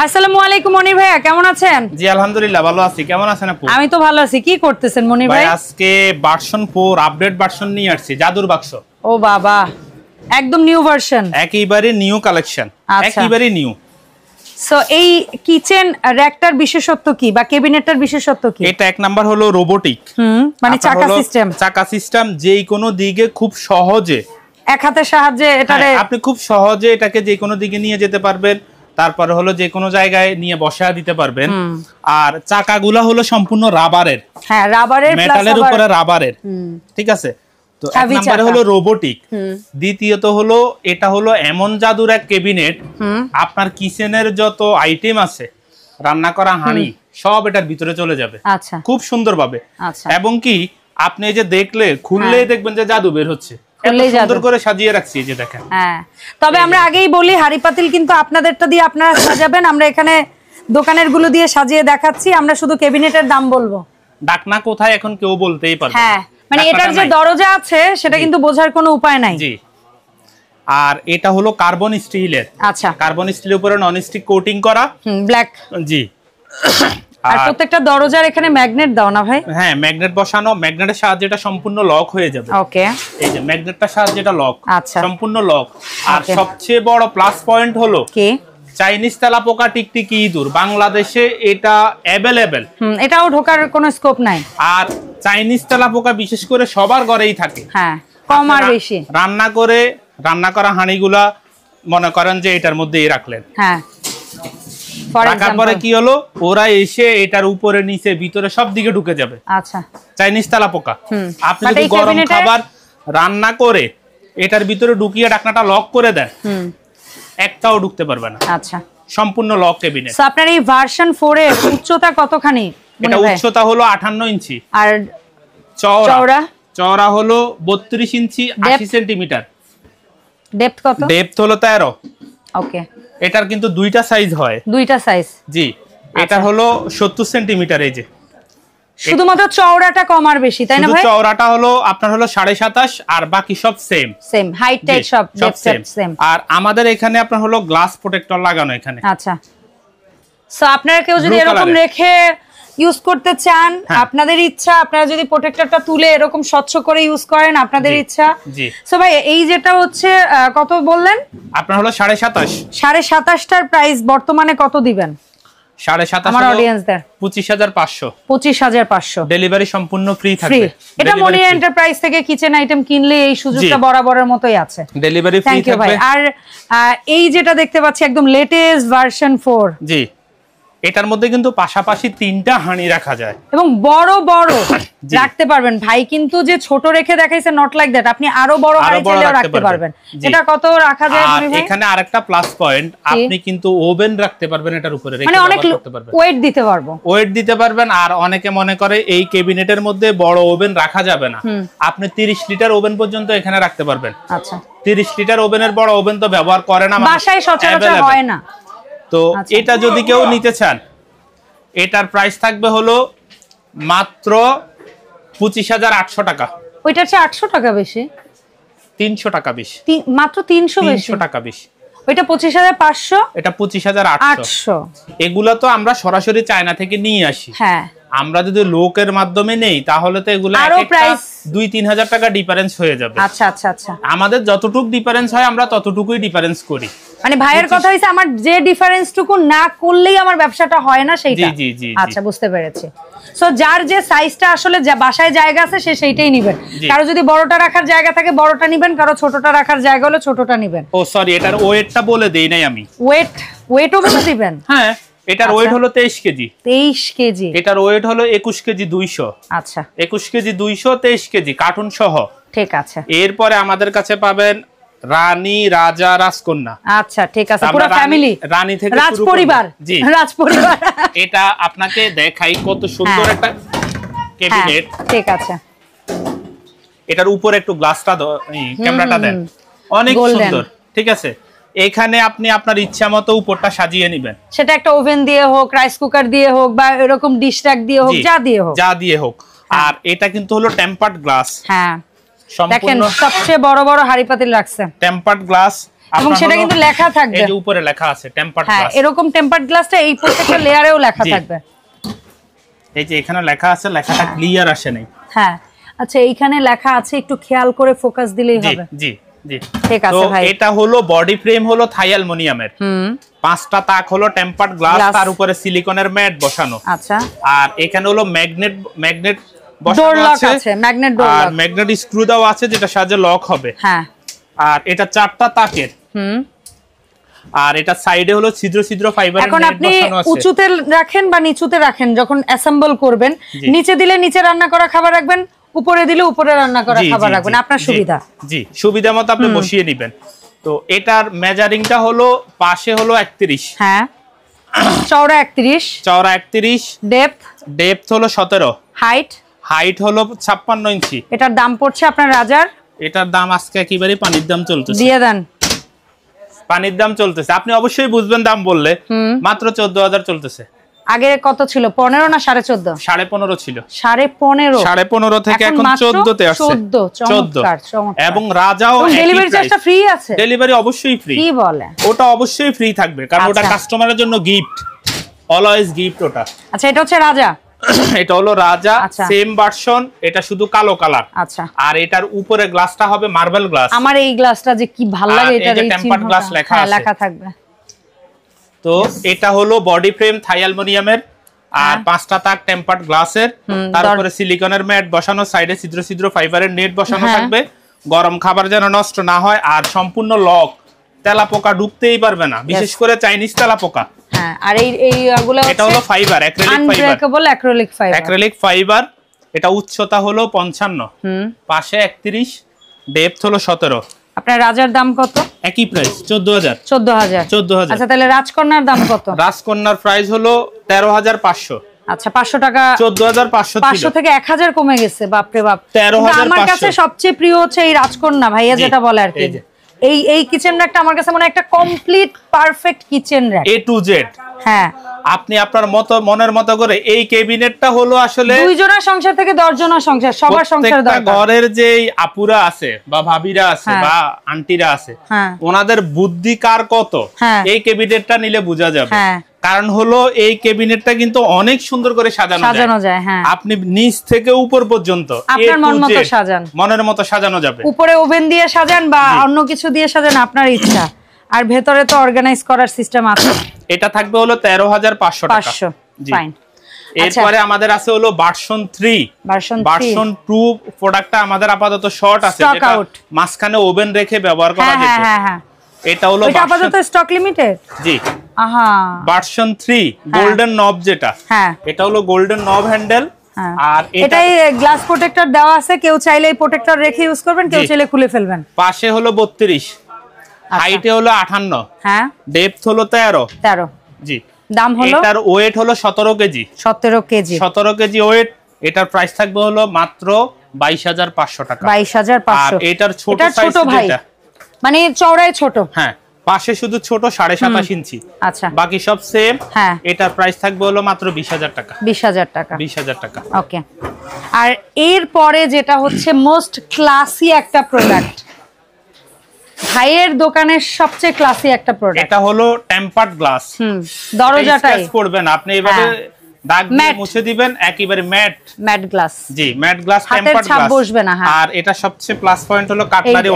আসসালামু আলাইকুম মনির ভাইয়া, কেমন আছেন? জি আলহামদুলিল্লাহ ভালো আছি। কেমন আছেন আপু? আমি তো ভালো আছি। কি করতেছেন মনির ভাই? আজকে ভার্সন 4 আপডেট ভার্সন নিয়ে আসছি, জাদুর বাক্স। ও বাবা, একদম নিউ ভার্সন, একেবারে নিউ কালেকশন, একেবারে নিউ। সো এই কিচেন র‍্যাকটার বিশেষত্ব কি বা ক্যাবিনেটটার বিশেষত্ব কি? এটা এক নাম্বার হলো রোবোটিক, মানে চাকা সিস্টেম। চাকা সিস্টেম, যেই কোনো দিকে খুব সহজে এক হাতের সাহায্যে এটারে আপনি খুব সহজে এটাকে যে কোনো দিকে নিয়ে যেতে পারবেন। তারপরে হলো যে কোনো জায়গায় নিয়ে বসা দিতে পারবেন। আর চাকাগুলো হলো সম্পূর্ণ রাবারের, হ্যাঁ রাবারের, মেটালের উপরে রাবারের, ঠিক আছে। তো এক নম্বরে হলো রোবোটিক, দ্বিতীয়ত হলো এটা হলো এমন জাদুর এক ক্যাবিনেট, আপনার কিচেনের যত আইটেম আছে, রান্না করা হাঁড়ি সব এটার ভিতরে চলে যাবে খুব সুন্দরভাবে। এবং কি আপনি এই যে দেখলে খুললেই দেখবেন যে জাদু বের হচ্ছে, সুন্দর করে সাজিয়ে রাখছি এই যে দেখেন। হ্যাঁ, তবে আমরা আগেই বলি হাঁড়ি পাতিল কিন্তু আপনাদেরটা দিয়ে আপনারা সাজাবেন, আমরা এখানে দোকানের গুলো দিয়ে সাজিয়ে দেখাচ্ছি। আমরা শুধু ক্যাবিনেটের দাম বলবো, ডাকনা কোথায় এখন কেউ বলতেই পারবে। হ্যাঁ, মানে এটার যে দরজা আছে সেটা কিন্তু বোঝার কোনো উপায় নাই। জি, আর এটা হলো কার্বন স্টিলের। আচ্ছা, কার্বন স্টিলের উপরে নন স্টিক কোটিং করা, ব্ল্যাক। জি, আর প্রত্যেকটা দরজার এখানে ম্যাগনেট দাও না ভাই? হ্যাঁ, ম্যাগনেট বসানো, ম্যাগনেটের সাহায্যে এটা সম্পূর্ণ লক হয়ে যাবে। ওকে, এই যে ম্যাগনেটটার সাহায্যে এটা লক, আচ্ছা, সম্পূর্ণ লক। আর সবচেয়ে বড় প্লাস পয়েন্ট হলো কি, চাইনিজ তেলাপোকা, টিকটিকি, ইঁদুর বাংলাদেশে এটা अवेलेबल। এটাও ঢোকার কোনো স্কোপ নাই। আর চাইনিজ তেলাপোকা বিশেষ করে সবার ঘরেই থাকে, হ্যাঁ, কম আর বেশি। রান্না করা হাঁড়িগুলা মনে করেন যে এটার মধ্যেই রাখলেন, হ্যাঁ, রাখার পরে কি হলো, ওরা এসে এটার উপরে নিচে ভিতরে সব দিকে ঢুকে যাবে। আচ্ছা, চাইনিজ তেলাপোকা। আপনি যদি গরম খাবার রান্না করে এটার ভিতরে ঢুকিয়ে ঢাকনাটা লক করে দেন, একটাও ঢুকতে পারবে না। আচ্ছা, সম্পূর্ণ লক ক্যাবিনেট। সো আপনার এই ভার্সন 4 এর উচ্চতা কতখানি? এটা উচ্চতা হলো 58 ইঞ্চি, আর চওড়া হলো 32 ইঞ্চি 80 সেন্টিমিটার। ডেপথ কত? ডেপথ হলো 13। ওকে, এটার কিন্তু দুইটা সাইজ হয়। দুইটা সাইজ? জি, এটা হলো 70 সেন্টিমিটার। এই যে শুধুমাত্র চওড়াটা কম আর বেশি, তাই না ভাই? চওড়াটা হলো আপনার হলো 27.5 আর বাকি সব সেম হাইট টাইট সব সেম। আর আমাদের এখানে আপনার হলো গ্লাস প্রোটেক্টর লাগানো এখানে। আচ্ছা, সো আপনারা কেউ যদি এরকম রেখে ইউজ করতে চান, আপনাদের ইচ্ছা। আপনারা যদি প্রোটেক্টরটা তুলে এরকম স্বচ্ছ করে ইউজ করেন, আপনাদের ইচ্ছা। জি, সো ভাই এই যেটা হচ্ছে কত বললেন? আপনার হলো 27.5। 27.5 টার প্রাইস বর্তমানে কত দিবেন? 27.5 আমার অডিয়েন্সদের 25,500। 25,500 ডেলিভারি সম্পূর্ণ ফ্রি থাকবে। এটা মনি এন্টারপ্রাইজ থেকে কিচেন আইটেম কিনলে এই সুযোগটা বরাবরের মতোই আছে, ডেলিভারি ফ্রি থাকবে। আর এই যেটা দেখতে পাচ্ছি একদম লেটেস্ট ভার্সন 4। জি, এটার মধ্যে কিন্তু পাশাপাশি 3টা হাঁড়ি রাখা যায় এবং বড় বড় রাখতে পারবেন। ভাই কিন্তু যে ছোট রেখে দেখাইছে, নট লাইক দ্যাট, আপনি আরো বড় হাঁড়ি চাইলেও রাখতে পারবেন। এটা কত রাখা যায় ভাই? এখানে আরেকটা প্লাস পয়েন্ট, আপনি কিন্তু ওভেন রাখতে পারবেন এটার উপরে রেখে, মানে অনেক ওয়েট দিতে পারবো, ওয়েট দিতে পারবেন। আর অনেকে মনে করে এই ক্যাবিনেটের মধ্যে বড় ওভেন রাখা যাবে না, আপনি 30 লিটার ওভেন পর্যন্ত এখানে রাখতে পারবেন। আচ্ছা, 30 লিটার ওভেনের বড় ওভেন তো ব্যবহার করে না, বাসায় সচরাচর হয় না। তো এটা যদি কেউ নিতে চান, এটার প্রাইস থাকবে হলো মাত্র 25,800 টাকা। ওইটার চেয়ে 800 টাকা বেশি, 300 টাকা বেশি, মাত্র 300 টাকা বেশি। ওইটা 25,500, এটা 25,800। এগুলা তো আমরা সরাসরি চায়না থেকে নিয়ে আসি। হ্যাঁ, আমরা যদি লোকের মাধ্যমে নেই তাহলে তো এগুলো একটা 2-3 হাজার টাকা ডিফারেন্স হয়ে যাবে। আচ্ছা আচ্ছা আচ্ছা, আমাদের যতটুকু ডিফারেন্স হয় আমরা ততটুকুই ডিফারেন্স করি। মানে ভাইয়ের কথা হইছে আমার যে ডিফারেন্সটুকু না করলেই আমার ব্যবসাটা হয় না, সেইটা। জি জি জি, আচ্ছা, বুঝতে পেরেছি। সো যার যে সাইজটা আসলে বাসায় জায়গা আছে সে সেইটাই নেবেন। কারো যদি বড়টা রাখার জায়গা থাকে বড়টা নেবেন, কারো ছোটটা রাখার জায়গা হলে ছোটটা নেবেন। ও সরি, এটার ওয়েটটা বলে দেই নাই আমি। ওয়েটও বলে দিবেন? হ্যাঁ, এটার ওয়েট হলো 23 কেজি। 23 কেজি। এটার ওয়েট হলো 21 কেজি 200। আচ্ছা, 21 কেজি 200, 23 কেজি কার্টুন সহ। ঠিক আছে। এরপরে আমাদের কাছে পাবেন রানী, রাজা, রাজকন্যা। আচ্ছা, ঠিক আছে, পুরো ফ্যামিলি, রানী থেকে রাজ পরিবার। জি, রাজ পরিবার। এটা আপনাকে দেখাই কত সুন্দর একটা ক্যাবিনেট। ঠিক আছে, এটার উপরে একটু গ্লাসটা ক্যামেরাটা দেন, অনেক সুন্দর। ঠিক আছে, এখানে আপনি আপনার ইচ্ছা মতো উপরটা সাজিয়ে নেবেন, সেটা একটা ওভেন দিয়ে হোক, রাইস কুকার দিয়ে হোক, বা এরকম ডিশ ট্যাক দিয়ে হোক, যা দিয়ে হোক। আর এটা কিন্তু হলো টেম্পার্ড গ্লাস। হ্যাঁ, দেখেন সবচেয়ে বড় বড় হাড়ি পাতিল রাখছে, টেম্পার্ড গ্লাস। এবং সেটা কিন্তু লেখা থাকবে, এই যে উপরে লেখা আছে টেম্পারড গ্লাস। হ্যাঁ, এরকম টেম্পারড গ্লাসটা এই প্রত্যেকটা লেয়ারেও লেখা থাকবে। এই যে এখানে লেখা আছে, লেখাটা ক্লিয়ার আসে নাই। হ্যাঁ, আচ্ছা এইখানে লেখা আছে, একটু খেয়াল করে ফোকাস দিলেই হবে। জি জি, ঠিক আছে ভাই। এটা হলো বডি ফ্রেম হলো থাই অ্যালুমিনিয়ামের, 5টা তাক হলো টেম্পারড গ্লাস, তার উপরে সিলিকনের ম্যাট বসানো। আচ্ছা, আর এখানে হলো ম্যাগনেট ডোর লক আছে, ম্যাগনেট ডোর লক, আর ম্যাগনেট স্ক্রু দাও আছে যেটা সাহায্যে লক হবে। হ্যাঁ, আর এটা 4টা তাকের। আর এটা সাইডে হলো ছিদ্র ছিদ্র ফাইবারের নেট বসানো আছে। আপনি উঁচুতে রাখেন বা নিচুতে রাখেন, যখন অ্যাসেম্বল করবেন নিচে দিলে নিচে রান্না করা খাবার রাখবেন, উপরে দিলে উপরে রান্না করা খাবার রাখবেন, আপনার সুবিধা। জি, সুবিধা মতো আপনি বসিয়ে নেবেন। তো এটার মেজারিংটা হলো পাশে হলো 31, হ্যাঁ, চওড়া 31, চওড়া 31, ডেপথ হলো 17, হাইট হলো 56 ইঞ্চি। এটার দাম পড়ছে আপনার রাজার, এটার দাম আজকে একেবারে পানির দাম চলতেছে, দিয়ে দেন, পানির দাম চলতেছে। আপনি অবশ্যই বুঝবেন দাম বললে, মাত্র 14,000 চলতেছে। আগে কত ছিল, 15 না 14.5? 15.5 ছিল, 15.5 থেকে এখন 14 তে আসছে, 14। এবং রাজাও ডেলিভারি চার্জটা ফ্রি আছে, ডেলিভারি অবশ্যই ফ্রি। কি বলে? ওটা অবশ্যই ফ্রি থাকবে, কারণ ওটা কাস্টমারের জন্য গিফট, অলওয়েজ গিফট ওটা। আচ্ছা, এটা হচ্ছে রাজা, এটা হলো রাজা, সেম ভার্সন, এটা শুধু কালো কালার। আচ্ছা, আর এটার উপরে গ্লাসটা হবে মার্বেল গ্লাস। আমার এই গ্লাসটা যে কি ভালো লাগে, এটা এই টেম্পারড গ্লাস লেখা থাকবে। তো এটা হলো বডি ফ্রেম থাই অ্যালুমিনিয়ামের, আর 5টা তাক টেম্পারড গ্লাসের, তারপরে সিলিকনের ম্যাট বসানো, সাইডে ছিদ্র ছিদ্র ফাইবারের নেট বসানো থাকবে, গরম খাবার যেন নষ্ট না হয়। আর সম্পূর্ণ লক, তেলাপোকা ঢুকতেই পারবে না, বিশেষ করে চাইনিজ তেলাপোকা। হ্যাঁ, আর এইগুলো এটা হলো ফাইবার, অ্যাক্রিলিক ফাইবার। এটা উচ্চতা হলো 55, পাশে 31, ডেপথ হলো 17। আপনার রাজার দাম কত? একই প্রাইস, 14,000। আচ্ছা, তাহলে রাজকন্যার দাম কত? রাজকন্যার প্রাইস হলো 13,500। আচ্ছা, 500 টাকা, 14,500 ছিল, 500 থেকে 1000 কমে গেছে। বাপরে বাপ, 13,500। আমার কাছে সবচেয়ে প্রিয় হচ্ছে এই রাজকন্যা, ভাইয়া যেটা বলে আর কি। এই কিচেন র্যাকটা আমার কাছে মনে হয় একটা complete perfect kitchen rack, A to Z। হ্যাঁ, আপনি আপনার মনের মতো করে এই ক্যাবিনেটটা হলো আসলে 2 জনের সংসার থেকে 10 জনের সংসার, সবার সংসার দরকার। ঘরের যে আপুরা আছে বা ভাবিরা আছে বা আন্টিরা আছে, ওনাদের বুদ্ধি কার কত, এই ক্যাবিনেটটা নিলে বোঝা যাবে। কারণ হলো এই ক্যাবিনেটটা কিন্তু অনেক সুন্দর করে সাজানো যায়। হ্যাঁ, আপনি নিচ থেকে উপর পর্যন্ত আপনার মন মতো সাজান, মনের মতো সাজানো যাবে। উপরে ওভেন দিয়ে সাজান বা অন্য কিছু দিয়ে সাজান, আপনার ইচ্ছা। আর ভেতরে তো অর্গানাইজ করার সিস্টেম আছে। এটা থাকবে হলো 13,500 টাকা। ফাইন। এরপরে আমাদের আছে হলো ভার্সন 3, ভার্সন 2 প্রোডাক্টটা আমাদের আপাতত শর্ট আছে, যেটা মাঝখানে ওভেন রেখে ব্যবহার করা যেত। হ্যাঁ, এটা হলো আপাতত স্টক লিমিটেড। জি, ভার্সন 3 গোল্ডেন নব, যেটা এটা হলো গোল্ডেন নব হ্যান্ডেল। আর এটাই গ্লাস প্রোটেক্টর দেওয়া আছে, কেউ চাইলে এই প্রোটেক্টর রেখে ইউজ করবেন, কেউ চাইলে খুলে ফেলবেন। পাশে হলো 32, হাইটে হলো 58, হ্যাঁ, ডেপথ হলো 13। জি, দাম হলো, এটার ওয়েট হলো 17 কেজি। 17 KG weight. এটার প্রাইস থাকবে হলো মাত্র 22,500 টাকা। 22,500। আর এটার ছোট সাইজ, যেটা মানে চওড়ায় ছোট, হ্যাঁ, পাশে শুধু ছোট 27.5 ইঞ্চি। আচ্ছা, বাকি সব সেম। হ্যাঁ, এটার প্রাইস থাকবে হলো মাত্র 20,000 টাকা। 20,000 টাকা। ওকে। আর এর পরে যেটা হচ্ছে মোস্ট ক্লাসি একটা প্রোডাক্ট, ভাইয়ের দোকানের সবচেয়ে ক্লাসি একটা প্রোডাক্ট, এটা হলো টেম্পারড গ্লাস। দরজাটাই পড়বেন আপনি এভাবে দাগ দিয়ে মুছে দিবেন, একেবারে ম্যাট গ্লাস। জি, ম্যাট গ্লাস, টেম্পারড গ্লাস, বসবে না। আর এটা সবচেয়ে প্লাস পয়েন্ট হলো কাটলারি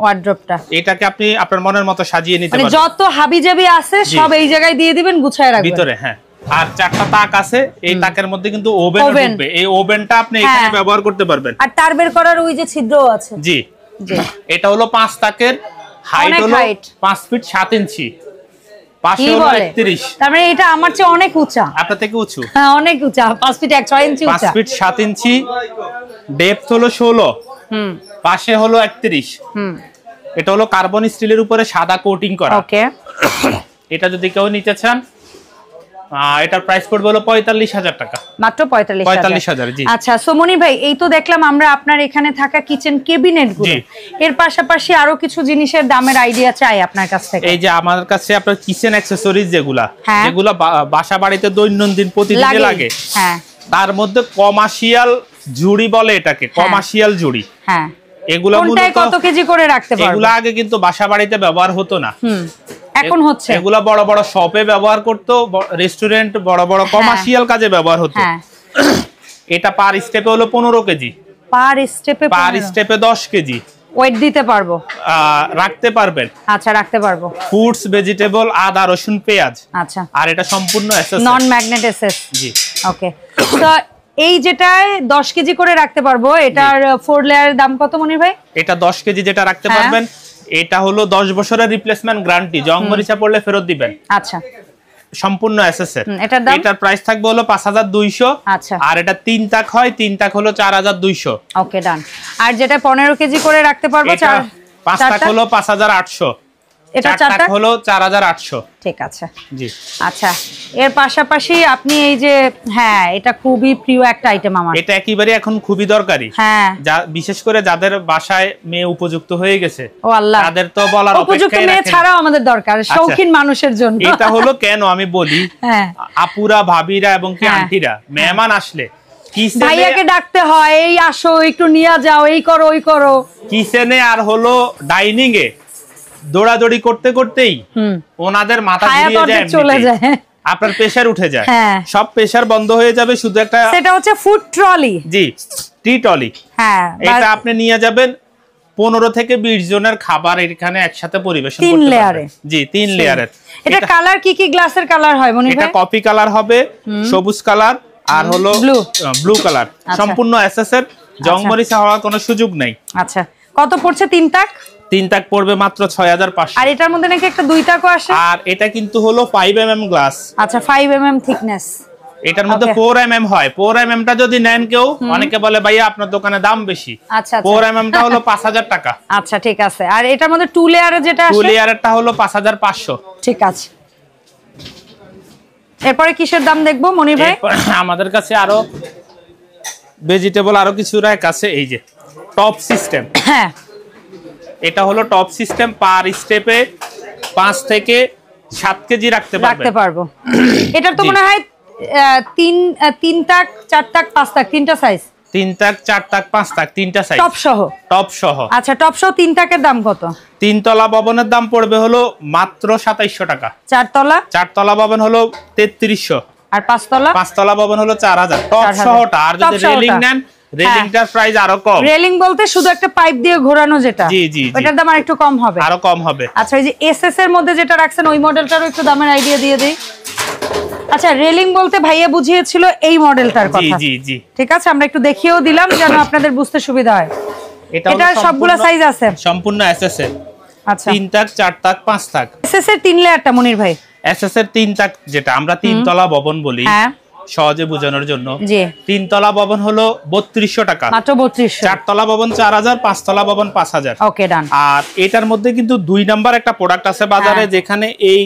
ওয়ার্ড্রপটা। এটাকে আপনি আপনার মনের মতো সাজিয়ে নিতে পারবেন, যত হাবিজাবি আছে সব এই জায়গায় দিয়ে দিবেন, গুছায় রাখবেন ভিতরে। হ্যাঁ, আর 4টা তাক আছে, এই তাকের মধ্যে কিন্তু ওভেন ঢুকবে, এই ওভেনটা আপনি এখানে ব্যবহার করতে পারবেন। আর তার বের করার ওই যে ছিদ্র আছে। জি, এটা হলো 5 তাকের, হাইট হলো 5 ফিট 7 ইঞ্চি, পাশে হলো 31। তার মানে এটা আমার চেয়ে অনেক উঁচা, আপনার থেকে উঁচু। হ্যাঁ, অনেক উঁচা, 5 ফিট 6 ইঞ্চি উঁচা, 5 ফিট 7 ইঞ্চি, ডেপথ হলো 16, পাশে হলো 31। এটা হলো কার্বন স্টিলের উপরে সাদা কোটিং করা। ওকে, এটা যদি কেউ নিতে চান, এটার প্রাইস পড়বে হলো 45,000 টাকা, মাত্র 45,000। জি। আচ্ছা, সোমনি ভাই, এই তো দেখলাম আমরা আপনার এখানে থাকা কিচেন ক্যাবিনেট গুলো, এর পাশাপাশি আরো কিছু জিনিসের দামের আইডিয়া চাই আপনার কাছ থেকে। এই যে আমার কাছে আপনার কিচেন অ্যাকসেসরিজ যেগুলা বাসা বাড়িতে দৈনন্দিন প্রতিদিন লাগে, হ্যাঁ, তার মধ্যে কমার্শিয়াল জুড়ি বলে এটাকে, কমার্শিয়াল জুড়ি। হ্যাঁ, এগুলা কোনটায় কত কেজি করে রাখতে পারবো? এগুলা আগে কিন্তু বাসা বাড়িতে ব্যবহার হতো না, এখন হচ্ছে। এগুলা বড় বড় শপে ব্যবহার করতো, রেস্টুরেন্ট, বড় বড় কমার্শিয়াল কাজে ব্যবহার হতো। এটা পার স্টেপে হলো 15 কেজি। পার স্টেপে 10 কেজি ওয়েট দিতে পারবো, রাখতে পারবেন। আচ্ছা, রাখতে পারবো। ফুডস, ভেজিটেবল, আদা, রসুন, পেঁয়াজ। আচ্ছা, আর এটা সম্পূর্ণ এসএস, নন ম্যাগনেট এসএস। জি, ওকে। তো এই যেটায় 10 কেজি করে রাখতে পারবো, এটার 4 লেয়ারের দাম কত মনির ভাই? এটা 10 কেজি যেটা রাখতে পারবেন, এটা হলো 10 বছরের রিপ্লেসমেন্ট গ্যারান্টি, জং মরিচা পড়লে ফেরত দিবেন। আচ্ছা, সম্পূর্ণ এসএস এর। এটার প্রাইস থাকবে হলো 5200। আচ্ছা, আর এটা 3 তাক হয়, 3 তাক হলো 4200। ওকে, ডান। আর যেটা 15 কেজি করে রাখতে পারবো, 5 তাক হলো 5800, এটা 4 তাক হলো 4800। ঠিক আছে, জি। আচ্ছা, এর পাশাপাশি আপনি এই যে, হ্যাঁ, এটা খুবই প্রিয় একটা আইটেম আমার, এটা একেবারে এখন খুবই দরকারি। হ্যাঁ, বিশেষ করে যাদের বাসায় মেয়ে উপযুক্ত হয়ে গেছে, ও আল্লাহ, তাদের তো বলার অপেক্ষাই উপযুক্ত মেয়ে ছাড়াও আমাদের দরকার, শৌখিন মানুষের জন্য। এটা হলো কেন আমি বলি, আপুরা, ভাবিরা এবং কি আন্টিরা মেহমান আসলে ভাইয়াকে ডাকতে হয়, এই আসো, একটু নিয়ে যাও, এই করো, ওই করো। কিচেনে আর হলো ডাইনিং এ দৌড়াদৌড়ি করতে করতেই ওনাদের মাথা ঘুরিয়ে চলে যায়, আপনার প্রেসার উঠে যায়, সব প্রেসার বন্ধ হয়ে যাবে, শুধু একটা, সেটা হচ্ছে ফুড ট্রলি। জি, টি ট্রলি। হ্যাঁ, এটা আপনি নিয়ে যাবেন, 15 থেকে 20 জনের খাবার এখানে একসাথে পরিবেশন করতে পারবেন। জি, 3 লেয়ারের। এটা কালার কি কি গ্লাসের কালার হয় মনির ভাই? এটা কফি কালার হবে, সবুজ কালার, আর হলো ব্লু কালার। সম্পূর্ণ এসএস এর, জং মরিচা হওয়ার কোনো সুযোগ নাই। আচ্ছা, কত পড়ছে 3 তাক? 3 তাক পড়বে মাত্র 6500। আর এটার মধ্যে নাকি একটা 2 তাকও আসে। আর এটা কিন্তু হলো 5 mm গ্লাস। আচ্ছা, 5 mm থিকনেস। এটার মধ্যে 4 mm হয়। 4 mm টা যদি নেন কেউ, অনেকে বলে ভাইয়া আপনার দোকানে দাম বেশি। আচ্ছা, 4 mm টা হলো 5000 টাকা। আচ্ছা, ঠিক আছে। আর এটার মধ্যে 2 লেয়ারের যেটা আসে, 2 লেয়ারেরটা হলো 5500। ঠিক আছে। এরপরে কিসের দাম দেখবো মনির ভাই? আমাদের কাছে আরো ভেজিটেবল আরো কিছু র‍্যাক আছে। এই যে টপ সিস্টেম, হ্যাঁ, এটা হলো টপ সিস্টেম। পার স্টেপে 5 থেকে 7 কেজি রাখতে পারবো। এটার তো মনে হয় 3 তাক, 4 তাক, 5 তাক, তিনটা সাইজ। 3 তাক, 4 তাক, 5 তাক, তিনটা সাইজ, টপ সহ। আচ্ছা, টপ সহ 3 তাকের দাম কত? 3 তলা ভবনের দাম পড়বে হলো মাত্র 2700 টাকা। 4 তলা ভবন হলো 3300। আর 5 তলা ভবন হলো 4000 টপ সহটা। আর যদি রেলিং নেন, রেলিংটার প্রাইস আরো কম। রেলিং বলতে শুধু একটা পাইপ দিয়ে ঘোরানো যেটা, জি জি, ওটার দাম আরেকটু কম হবে, আরো কম হবে। আচ্ছা, এই যে এসএস এর মধ্যে যেটা রাখছেন ওই মডেলটারও একটু দামের আইডিয়া দিয়ে দেই। আচ্ছা, রেলিং বলতে ভাইয়া বুঝিয়েছিল এই মডেলটার কথা। জি জি জি, ঠিক আছে, আমরা একটু দেখিয়েও দিলাম যেন আপনাদের বুঝতে সুবিধা হয়। এটা সবগুলা সাইজ আছে, সম্পূর্ণ এসএস এর। আচ্ছা, 3 তাক, 4 তাক, 5 তাক। এসএস এর 3 লেয়ারটা মনির ভাই, এসএস এর 3 তাক যেটা আমরা 3 তলা ভবন বলি, হ্যাঁ, সহজে বোঝানোর জন্য। জি, 3 তলা ভবন হলো 3200 টাকা, মাত্র 3200। 4 তলা ভবন 4000, 5 তলা ভবন 5000। ওকে, ডান। আর এটার মধ্যে কিন্তু 2 নাম্বার একটা প্রোডাক্ট আছে বাজারে, যেখানে এই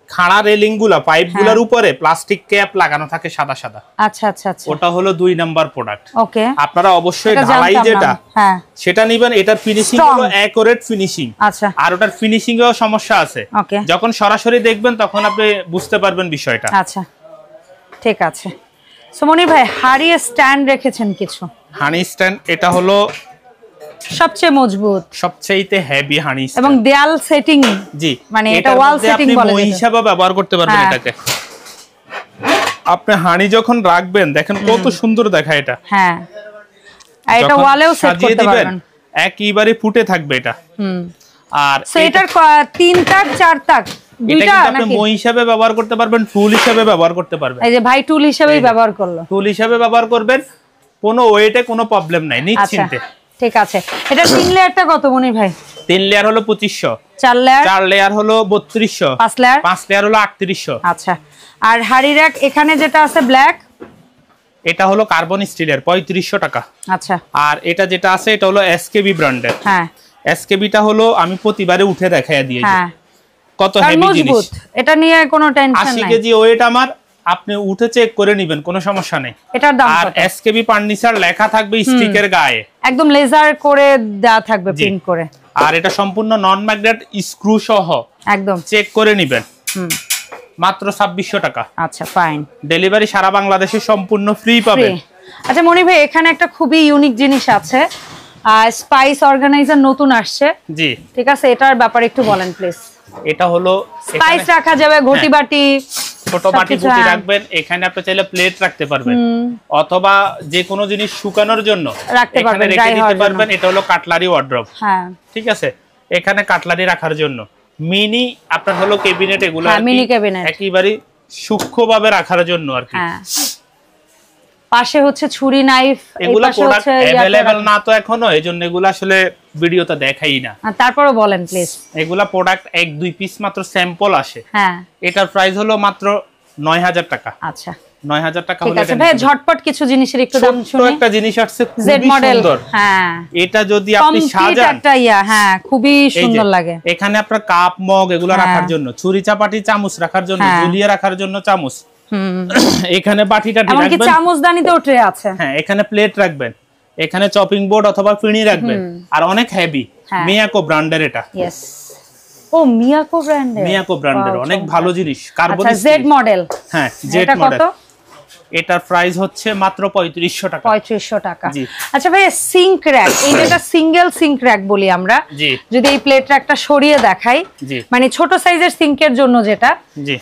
খাড়া রেলিং গুলা, পাইপ গুলার উপরে প্লাস্টিক ক্যাপ লাগানো থাকে সাদা সাদা। আচ্ছা আচ্ছা আচ্ছা, ওটা হলো 2 নাম্বার প্রোডাক্ট। ওকে, আপনারা অবশ্যই ঢালাই যেটা, হ্যাঁ, সেটা নেবেন। এটার ফিনিশিং হলো অ্যাকুরেট ফিনিশিং। আচ্ছা, আর ওটার ফিনিশিং এও সমস্যা আছে। যখন সরাসরি দেখবেন তখন আপনি বুঝতে পারবেন বিষয়টা। আচ্ছা, ঠিক আছে। সুমনি ভাই, হাড়ি স্ট্যান্ড রেখেছেন কিছু? হানি স্ট্যান্ড, এটা হলো সবচেয়ে মজবুত, সবচেয়ে হেভি হানি স্ট্যান্ড, এবং দেয়াল সেটিং। জি, মানে এটা ওয়াল সেটিং বলে, আপনি মই হিসাবে ব্যবহার করতে পারবেন এটাকে। আপনি হানি যখন রাখবেন, দেখেন কত সুন্দর দেখায় এটা। হ্যাঁ, আর এটা ওয়ালেও সেট করতে পারবেন, একইবারে ফুটে থাকবে এটা। আর এটার 3 তাক, 4 তাক দুইটা আপনি মই হিসাবে ব্যবহার করতে পারবেন, টুল হিসাবে ব্যবহার করতে পারবেন। এই যে ভাই টুল হিসাবেই ব্যবহার করলো, টুল হিসাবে ব্যবহার করবেন, কোনো ওয়েটে কোনো প্রবলেম নাই, নিশ্চিন্তে। ঠিক আছে। এটা 3 লেয়ারটা কত মনির ভাই? 3 লেয়ার হলো 2500, 4 লেয়ার হলো 3200, 5 লেয়ার হলো 3800। আচ্ছা, আর হাড়ি র‍্যাক এখানে যেটা আছে ব্ল্যাক, এটা হলো কার্বন স্টিলের, 3500 টাকা। আচ্ছা, আর এটা যেটা আছে এটা হলো এসকেবি ব্র্যান্ডের। হ্যাঁ, এসকেবিটা হলো আমি প্রতিবারে উঠে দেখাইয়া দিয়েছি, কত হেভি জিনিস। এটা নিয়ে কোনো টেনশন নাই। 80 কেজি ওয়েট আমার, আপনি উঠে চেক করে নেবেন, কোনো সমস্যা নেই। এটার দাম কত? আর এসকেবি ফার্নিচার লেখা থাকবে স্টিকের গায়ে, একদম লেজার করে দেওয়া থাকবে, প্রিন্ট করে। আর এটা সম্পূর্ণ নন ম্যাগনেট স্ক্রু সহ, একদম চেক করে নেবেন। মাত্র 2600 টাকা। আচ্ছা, ফাইন। ডেলিভারি সারা বাংলাদেশে সম্পূর্ণ ফ্রি পাবেন। আচ্ছা মনি ভাই, এখানে একটা খুবই ইউনিক জিনিস আছে, স্পাইস অর্গানাইজার নতুন আসছে, জি ঠিক আছে, এটার ব্যাপারে একটু বলেন প্লিজ। এটা হলো স্পাইস রাখা যাবে, ঘটি বাটি, ছোট বাটি গুটি রাখবেন, এখানে আপনি চাইলে প্লেট রাখতে পারবেন, অথবা যে কোনো জিনিস শুকানোর জন্য এখানে রেখে দিতে পারবেন। এটা হলো কাটলারি ওয়ার্ড্রপ, হ্যাঁ ঠিক আছে, এখানে কাটলারি রাখার জন্য। মিনি আপনার হলো ক্যাবিনেট, এগুলো মিনি ক্যাবিনেট একেবারে সূক্ষ্মভাবে রাখার জন্য আর কি। পাশে হচ্ছে ছুরি নাইফ, এগুলো প্রোডাক্ট अवेलेबल না তো এখনো, এজন্য এগুলো আসলে ভিডিওতে দেখাই না। তারপরও বলেন প্লিজ। এগুলা প্রোডাক্ট 1-2 পিস মাত্র স্যাম্পল আসে, হ্যাঁ এটার প্রাইস হলো মাত্র 9000 টাকা। আচ্ছা 9000 টাকা হলে ঠিক আছে ভাই, ঝটপট কিছু জিনিসের একটু দাম শুনি। ছোট একটা জিনিস আসছে খুবই সুন্দর, হ্যাঁ এটা যদি আপনি সাজান একটা হ্যাঁ খুবই সুন্দর লাগে। এখানে আপনার কাপ মগ এগুলো রাখার জন্য, ছুরি চাপাটি চামচ রাখার জন্য, ঝুলিয়ে রাখার জন্য চামচ, এখানে বাটিটা রাখবেন, এমনকি চামচদানিতেও ট্রে আছে, হ্যাঁ এখানে প্লেট রাখবেন, এখানে চপিং বোর্ড অথবা ফিনি রাখবেন, আর অনেক হেভি মিয়াকো ব্র্যান্ডের এটা। यस ও মিয়াকো ব্র্যান্ডের অনেক ভালো জিনিস, কার্বন জেড মডেল, হ্যাঁ জেড মডেল। এটার প্রাইস হচ্ছে মাত্র 3500 টাকা। 3500 টাকা। আচ্ছা ভাই সিঙ্ক র‍্যাক, এই যেটা সিঙ্গেল সিঙ্ক র‍্যাক বলি আমরা, যদি এই প্লেট র‍্যাকটা সরিয়ে দেখাই, মানে ছোট সাইজের সিঙ্কের জন্য যেটা,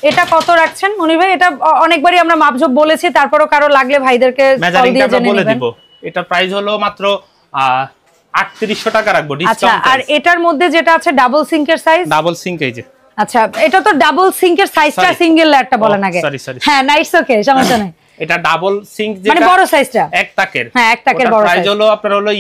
এটা কত রাখছেন মনির ভাই? এটা অনেকবারই আমরা মাপঝোপ বলেছি, তারপরও কারো লাগলে ভাইদেরকে কল দিয়ে জেনে নেবেন। এটা প্রাইস হলো মাত্র 3800 টাকা রাখবো ডিসকাউন্ট। আচ্ছা আর এটার মধ্যে যেটা আছে ডাবল সিঙ্কের সাইজ, ডাবল সিঙ্ক এই যে, আচ্ছা এটা তো ডাবল সিঙ্কের সাইজটা সিঙ্গেল লেয়ারটা বলেন আগে, হ্যাঁ নাইটস ওকে সমস্যা নাই। এটা ডাবল সিঙ্ক যেটা মানে বড় সাইজটা এক তাকের, হ্যাঁ এক তাকের বড় সাইজ, প্রাইস হলো আপনার হলো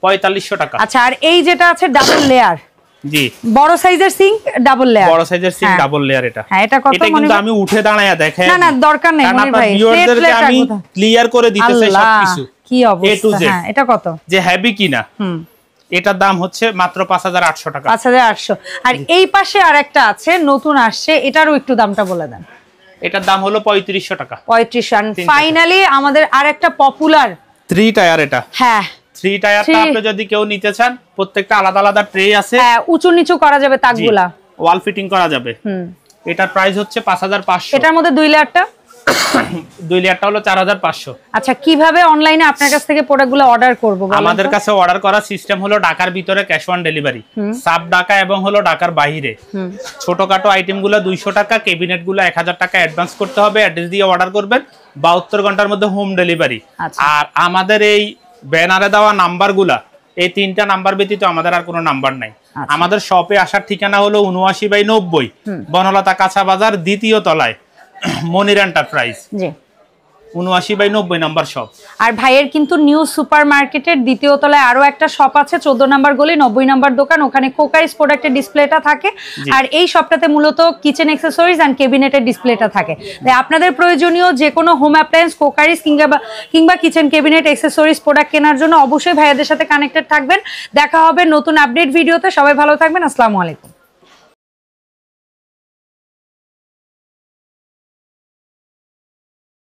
4500 টাকা। আচ্ছা আর এই যেটা আছে ডাবল লেয়ার, জি বড় সাইজের সিঙ্ক ডাবল লেয়ার, বড় সাইজের সিঙ্ক ডাবল লেয়ার, এটা হ্যাঁ এটা কত? এটা কিন্তু আমি উঠে দাঁড়ায়া দেখাই না না দরকার নেই মনির ভাই, ভিউয়ারদেরকে আমি ক্লিয়ার করে দিতে চাই সবকিছু কি অবস্থা। হ্যাঁ এটা কত যে হেভি কিনা, এটার দাম হচ্ছে মাত্র 5800 টাকা। 5800। আর এই পাশে আরেকটা আছে নতুন আসছে, এটারও একটু দামটা বলে দেন। এটার দাম হলো 3500 টাকা। 3500। আর ফাইনালি আমাদের আরেকটা পপুলার 3 টায়ার, এটা হ্যাঁ 3 টায়ারটা আপনি যদি কেউ নিতে চান, প্রত্যেকটা আলাদা আলাদা ট্রে আছে, হ্যাঁ উঁচু নিচু করা যাবে, তাকগুলা ওয়াল ফিটিং করা যাবে। এটার প্রাইস হচ্ছে 5500। এটার মধ্যে 2 লেয়ারটা 2 লেয়ারটা হলো 4500। আচ্ছা কিভাবে অনলাইনে আপনার কাছ থেকে প্রোডাক্টগুলো অর্ডার করব? আমাদের কাছে অর্ডার করার সিস্টেম হলো ঢাকার ভিতরে cash on delivery, sub Dhaka এবং হলো ঢাকার বাইরে। ছোটখাটো আইটেমগুলো 200 টাকা, ক্যাবিনেটগুলো 1000 টাকা অ্যাডভান্স করতে হবে, অ্যাড্রেস দিয়ে অর্ডার করবেন, 72 ঘন্টার মধ্যে হোম ডেলিভারি। আর আমাদের এই ব্যানারে দেওয়া নাম্বারগুলা, এই 3টা নাম্বার ব্যতীত আমাদের আর কোনো নাম্বার নাই। আমাদের শপে আসার ঠিকানা হলো 79/90 বনলতা কাঁচা বাজার, দ্বিতীয় তলায়, মনির এন্টারপ্রাইজ, জি 79/90 নাম্বার শপ। আর ভাইয়ের কিন্তু নিউ সুপার মার্কেটের দ্বিতীয় তলায় আরো একটা শপ আছে, 14 নাম্বার গলি 90 নাম্বার দোকান, ওখানে কোকারিস প্রোডাক্টের ডিসপ্লেটা থাকে। আর এই শপটাতে মূলত কিচেন অ্যাকসেসরিজ এন্ড ক্যাবিনেটের ডিসপ্লেটা থাকে। তাই আপনাদের প্রয়োজনীয় যে কোনো হোম অ্যাপ্লায়েন্স, কোকারিস কিংবা কিচেন ক্যাবিনেট অ্যাকসেসরিজ প্রোডাক্ট কেনার জন্য অবশ্যই ভাইয়াদের সাথে কানেক্টেড থাকবেন। দেখা হবে নতুন আপডেট ভিডিওতে, সবাই ভালো থাকবেন, আসসালামু আলাইকুম।